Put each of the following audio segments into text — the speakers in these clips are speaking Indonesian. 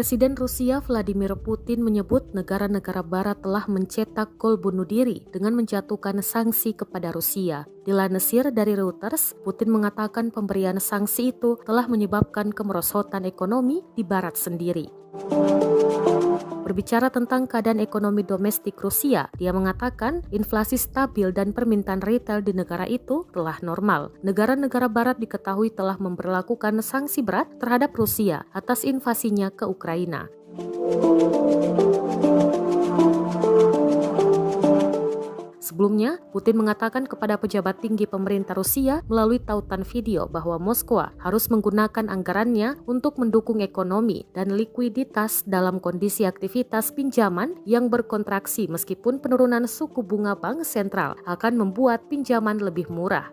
Presiden Rusia Vladimir Putin menyebut negara-negara barat telah mencetak gol bunuh diri dengan menjatuhkan sanksi kepada Rusia. Dilansir dari Reuters, Putin mengatakan pemberian sanksi itu telah menyebabkan kemerosotan ekonomi di barat sendiri. Berbicara tentang keadaan ekonomi domestik Rusia, dia mengatakan inflasi stabil dan permintaan retail di negara itu telah normal. Negara-negara barat diketahui telah memberlakukan sanksi berat terhadap Rusia atas invasinya ke Ukraina. Sebelumnya, Putin mengatakan kepada pejabat tinggi pemerintah Rusia melalui tautan video bahwa Moskwa harus menggunakan anggarannya untuk mendukung ekonomi dan likuiditas dalam kondisi aktivitas pinjaman yang berkontraksi meskipun penurunan suku bunga bank sentral akan membuat pinjaman lebih murah.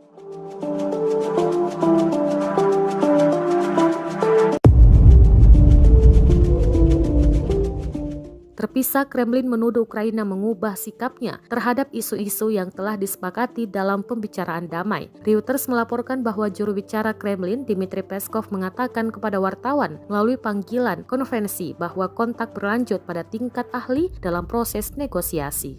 Terpisah, Kremlin menuduh Ukraina mengubah sikapnya terhadap isu-isu yang telah disepakati dalam pembicaraan damai. Reuters melaporkan bahwa juru bicara Kremlin, Dmitry Peskov, mengatakan kepada wartawan melalui panggilan konferensi bahwa kontak berlanjut pada tingkat ahli dalam proses negosiasi.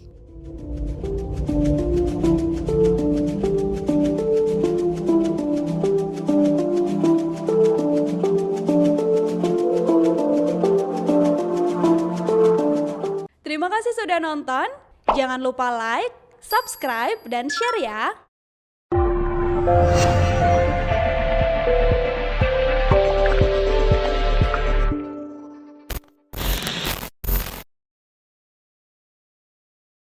Terima kasih sudah nonton, jangan lupa like, subscribe, dan share ya!